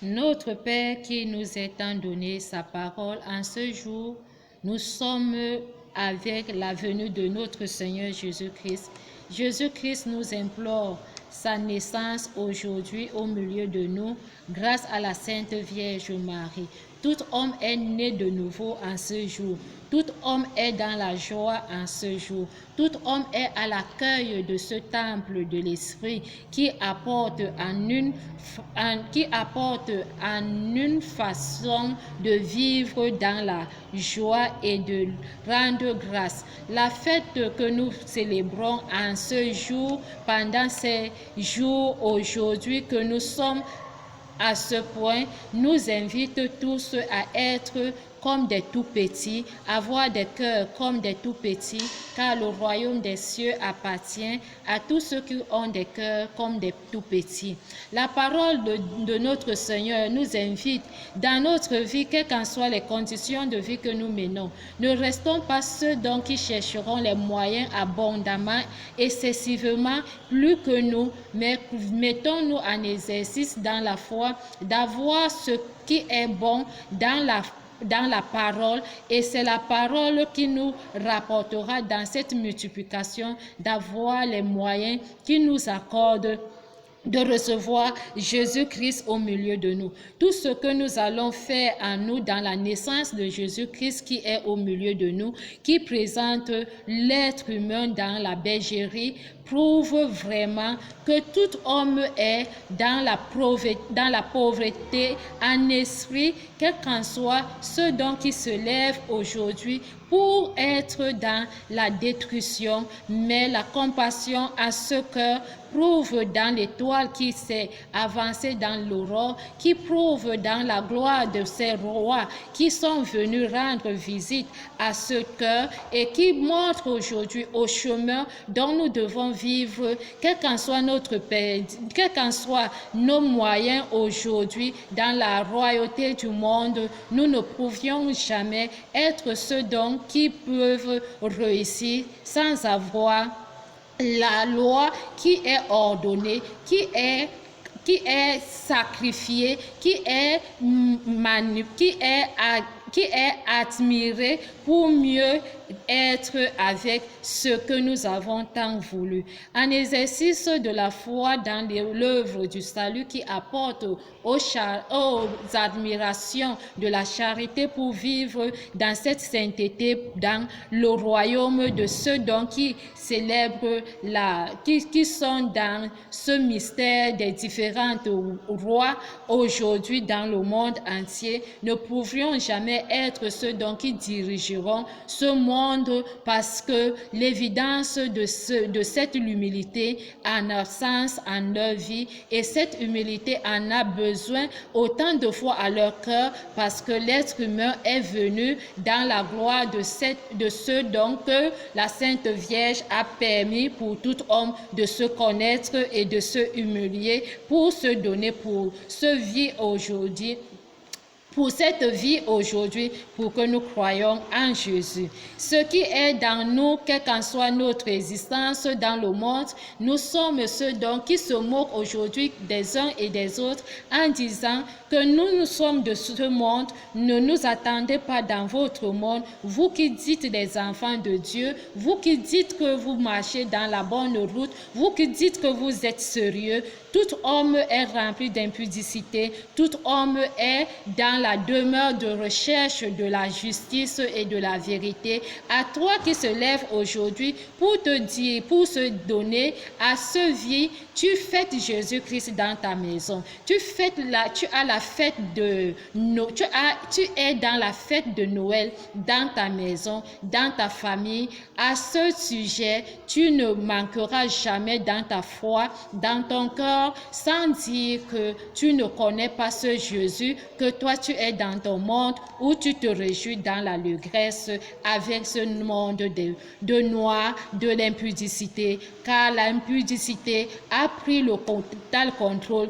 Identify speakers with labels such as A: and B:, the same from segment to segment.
A: Notre Père qui nous est donné sa parole, en ce jour, nous sommes avec la venue de notre Seigneur Jésus-Christ. Jésus-Christ nous implore sa naissance aujourd'hui au milieu de nous, grâce à la Sainte Vierge Marie. Tout homme est né de nouveau en ce jour. Tout homme est dans la joie en ce jour. Tout homme est à l'accueil de ce temple de l'Esprit qui apporte en une façon de vivre dans la joie et de rendre grâce. La fête que nous célébrons en ce jour, pendant ces jours aujourd'hui que nous sommes à ce point, nous invite tous à être comme des tout-petits, avoir des cœurs comme des tout-petits, car le royaume des cieux appartient à tous ceux qui ont des cœurs comme des tout-petits. La parole de notre Seigneur nous invite dans notre vie, quelles qu'en soient les conditions de vie que nous menons. Ne restons pas ceux donc qui chercheront les moyens abondamment, excessivement, plus que nous, mais mettons-nous en exercice dans la foi, d'avoir ce qui est bon dans la parole, et c'est la parole qui nous rapportera dans cette multiplication d'avoir les moyens qui nous accordent de recevoir Jésus-Christ au milieu de nous. Tout ce que nous allons faire en nous dans la naissance de Jésus-Christ qui est au milieu de nous, qui présente l'être humain dans la bergerie, prouve vraiment que tout homme est dans la pauvreté en esprit, quel qu'en soit ce dont il se lève aujourd'hui pour être dans la destruction, mais la compassion à ce cœur prouve dans l'étoile qui s'est avancée dans l'aurore, qui prouve dans la gloire de ces rois qui sont venus rendre visite à ce cœur et qui montre aujourd'hui au chemin dont nous devons vivre, quel qu'en soit notre Père, quels qu'en soient nos moyens aujourd'hui dans la royauté du monde, nous ne pouvions jamais être ceux dont qui peuvent réussir sans avoir la loi qui est ordonnée, qui est sacrifiée, qui est admirée pour mieux être avec ce que nous avons tant voulu. Un exercice de la foi dans l'œuvre du salut qui apporte aux admirations de la charité pour vivre dans cette sainteté, dans le royaume de ceux dont qui célèbrent qui sont dans ce mystère des différents rois aujourd'hui dans le monde entier. Ne pourrions jamais être ceux dont qui dirigeront ce monde, parce que l'évidence de cette humilité en absence en leur vie, et cette humilité en a besoin autant de fois à leur cœur, parce que l'être humain est venu dans la gloire de ceux dont que la Sainte Vierge a permis pour tout homme de se connaître et de se humilier pour se donner pour ce vie aujourd'hui. Pour cette vie aujourd'hui, pour que nous croyions en Jésus. Ce qui est dans nous, quelle qu'en soit notre existence dans le monde, nous sommes ceux dont qui se moquent aujourd'hui des uns et des autres en disant que nous sommes de ce monde, ne nous attendez pas dans votre monde, vous qui dites des enfants de Dieu, vous qui dites que vous marchez dans la bonne route, vous qui dites que vous êtes sérieux. Tout homme est rempli d'impudicité, tout homme est dans la demeure de recherche de la justice et de la vérité. À toi qui se lève aujourd'hui pour te dire, pour se donner à ce vie, tu fêtes Jésus-Christ dans ta maison. Tu es dans la fête de Noël dans ta maison, dans ta famille. À ce sujet, tu ne manqueras jamais dans ta foi, dans ton cœur, sans dire que tu ne connais pas ce Jésus, que toi tu es dans ton monde où tu te réjouis dans la l'allégresse avec ce monde de noir, de l'impudicité, car l'impudicité a pris le total contrôle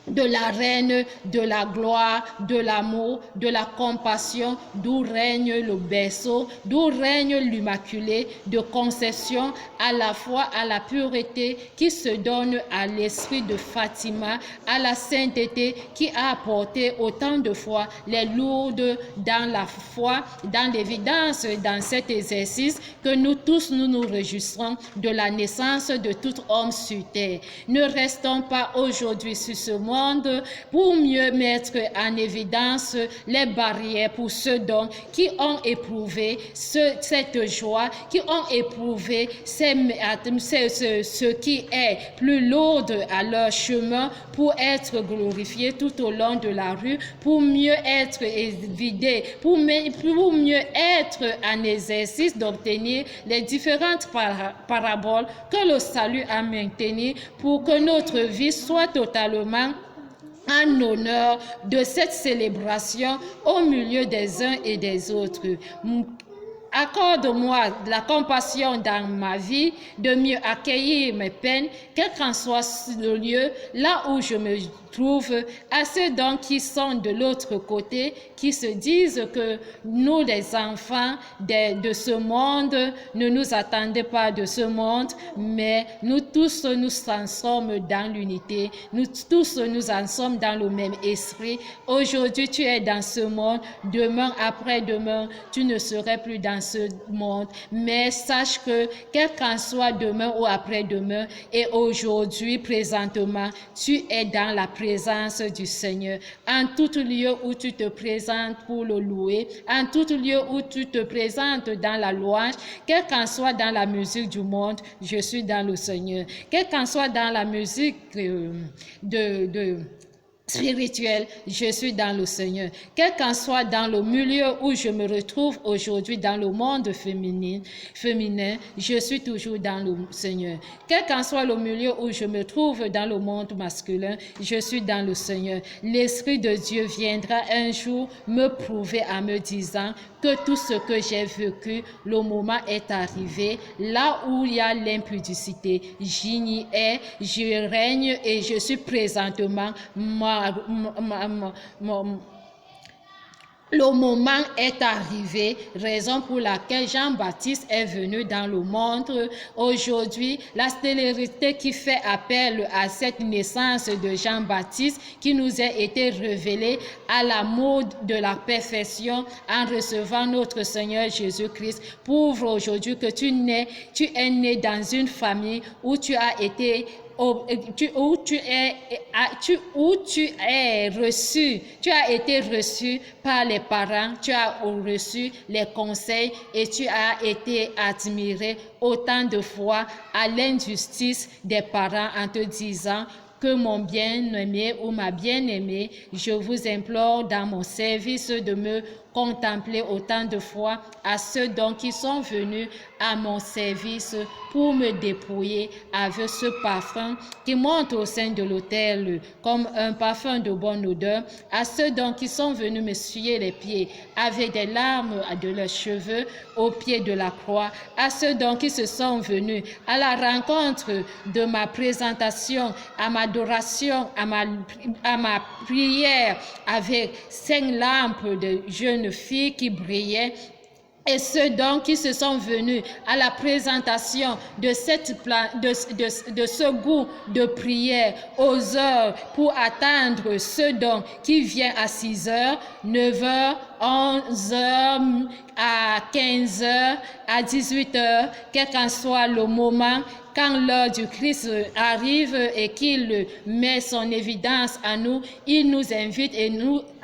A: de la reine, de la gloire, de l'amour, de la compassion, d'où règne le berceau, d'où règne l'Immaculée, de conception à la fois à la pureté qui se donne à l'esprit de Fatima, à la sainteté qui a apporté autant de fois les lourdes dans la foi, dans l'évidence, dans cet exercice que nous tous nous réjouissons de la naissance de tout homme sur terre. Ne restons pas aujourd'hui sur ce monde pour mieux mettre en évidence les barrières pour ceux donc qui ont éprouvé cette joie, qui ont éprouvé ce qui est plus lourd à leur chemin pour être glorifiés tout au long de la rue, pour mieux être vidés, pour mieux être en exercice d'obtenir les différentes paraboles que le salut a maintenues pour que notre vie soit totalement en honneur de cette célébration au milieu des uns et des autres. Accorde-moi la compassion dans ma vie, de mieux accueillir mes peines, quel qu'en soit le lieu, là où je me trouve, à ceux donc qui sont de l'autre côté, qui se disent que nous, les enfants de ce monde, ne nous attendez pas de ce monde, mais nous tous, nous en sommes dans l'unité, nous tous, nous en sommes dans le même esprit. Aujourd'hui, tu es dans ce monde, demain, après-demain, tu ne serais plus dans ce monde, mais sache que, quel qu'en soit demain ou après-demain, et aujourd'hui, présentement, tu es dans la présence du Seigneur. En tout lieu où tu te présentes pour le louer, en tout lieu où tu te présentes dans la louange, quel qu'en soit dans la musique du monde, je suis dans le Seigneur. Quel qu'en soit dans la musique spirituel, je suis dans le Seigneur. Quel qu'en soit dans le milieu où je me retrouve aujourd'hui dans le monde féminin, je suis toujours dans le Seigneur. Quel qu'en soit le milieu où je me trouve dans le monde masculin, je suis dans le Seigneur. L'Esprit de Dieu viendra un jour me prouver en me disant que tout ce que j'ai vécu, le moment est arrivé. Là où il y a l'impudicité, j'y ai, je règne et je suis présentement le moment est arrivé, raison pour laquelle Jean-Baptiste est venu dans le monde. Aujourd'hui, la célérité qui fait appel à cette naissance de Jean-Baptiste qui nous a été révélée à l'amour de la perfection en recevant notre Seigneur Jésus-Christ, prouve aujourd'hui que tu es né dans une famille où tu as été tu as été reçu par les parents, tu as reçu les conseils et tu as été admiré autant de fois à l'injustice des parents en te disant que mon bien-aimé ou ma bien-aimée, je vous implore dans mon service de me contempler autant de fois à ceux donc qui sont venus à mon service pour me dépouiller avec ce parfum qui monte au sein de l'autel comme un parfum de bonne odeur, à ceux donc qui sont venus me suyer les pieds avec des larmes de leurs cheveux au pied de la croix, à ceux donc qui se sont venus à la rencontre de ma présentation, à ma adoration, à ma prière avec 5 lampes de jeunes filles qui brillaient, et ceux donc qui se sont venus à la présentation de ce goût de prière aux heures pour attendre ceux donc qui vient à 6 heures, 9 heures, 11 heures, à 15 heures, à 18 heures, quel qu'en soit le moment, quand l'heure du Christ arrive et qu'il met son évidence à nous, il nous invite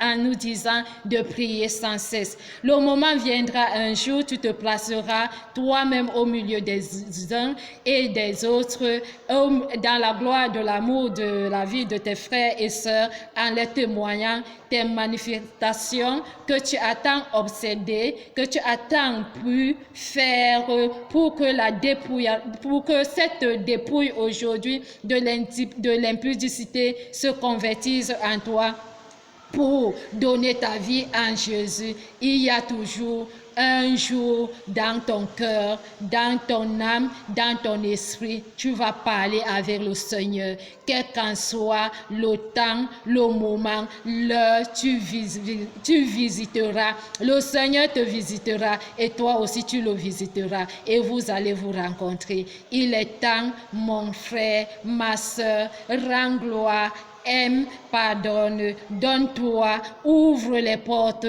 A: en nous disant de prier sans cesse. Le moment viendra un jour, tu te placeras toi-même au milieu des uns et des autres, dans la gloire de l'amour de la vie de tes frères et sœurs, en les témoignant tes manifestations que tu as tant obsédées, que tu as tant pu faire pour que cette dépouille aujourd'hui de l'impudicité se convertisse en toi. Pour donner ta vie en Jésus, il y a toujours un jour dans ton cœur, dans ton âme, dans ton esprit, tu vas parler avec le Seigneur. Quel qu'en soit le temps, le moment, l'heure, tu visiteras. Le Seigneur te visitera et toi aussi tu le visiteras et vous allez vous rencontrer. Il est temps, mon frère, ma soeur, rends gloire. Aime, pardonne, donne-toi, ouvre les portes.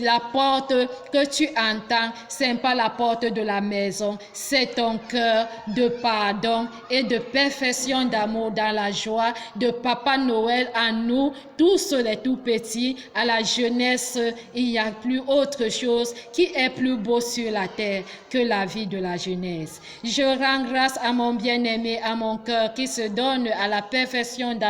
A: La porte que tu entends, ce n'est pas la porte de la maison, c'est ton cœur de pardon et de perfection d'amour dans la joie de Papa Noël en nous, tous les tout petits. À la jeunesse, il n'y a plus autre chose qui est plus beau sur la terre que la vie de la jeunesse. Je rends grâce à mon bien-aimé, à mon cœur qui se donne à la perfection d'amour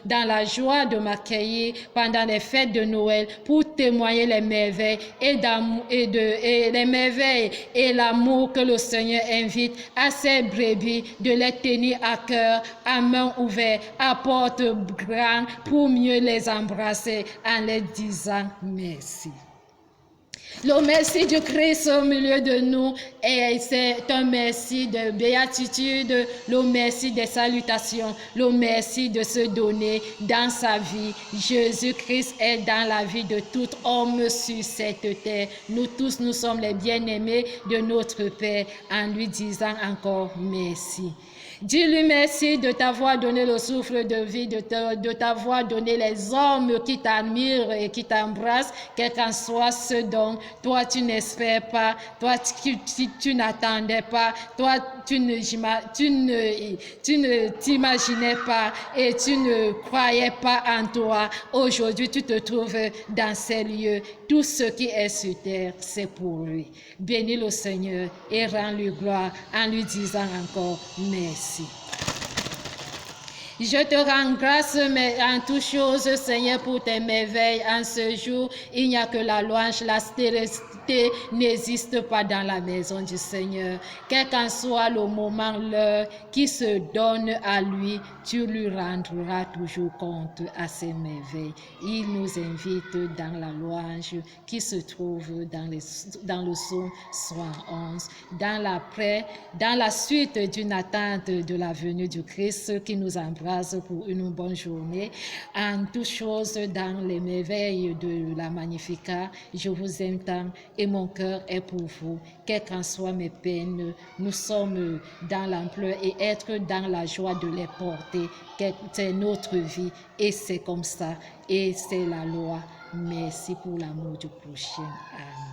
A: dans la joie de m'accueillir pendant les fêtes de Noël pour témoigner les merveilles les merveilles et l'amour que le Seigneur invite à ses brebis, de les tenir à cœur, à main ouverte, à porte grande pour mieux les embrasser en les disant merci. Le merci du Christ au milieu de nous, et c'est un merci de béatitude, le merci des salutations, le merci de se donner dans sa vie. Jésus-Christ est dans la vie de tout homme sur cette terre. Nous tous, nous sommes les bien-aimés de notre Père en lui disant encore merci. Dis-lui merci de t'avoir donné le souffle de vie, de t'avoir donné les hommes qui t'admirent et qui t'embrassent, quel qu'en soit ce dont toi tu n'espères pas, toi tu n'attendais pas, toi tu ne t'imaginais pas et tu ne croyais pas en toi. Aujourd'hui, tu te trouves dans ces lieux. Tout ce qui est sur terre, c'est pour lui. Bénis le Seigneur et rends-lui gloire en lui disant encore merci. Je te rends grâce en toutes choses, Seigneur, pour tes merveilles. En ce jour, il n'y a que la louange, la stérilité n'existe pas dans la maison du Seigneur. Quel qu'en soit le moment, l'heure qui se donne à lui, tu lui rendras toujours compte à ses merveilles. Il nous invite dans la louange qui se trouve dans le psaume 71, dans la suite d'une attente de la venue du Christ qui nous embrasse pour une bonne journée. En toutes choses, dans les merveilles de la Magnificat, je vous aime tant et mon cœur est pour vous. Quelles qu'en soient mes peines, nous sommes dans l'ampleur et être dans la joie de les porter. C'est notre vie et c'est comme ça et c'est la loi. Merci pour l'amour du prochain. Amen.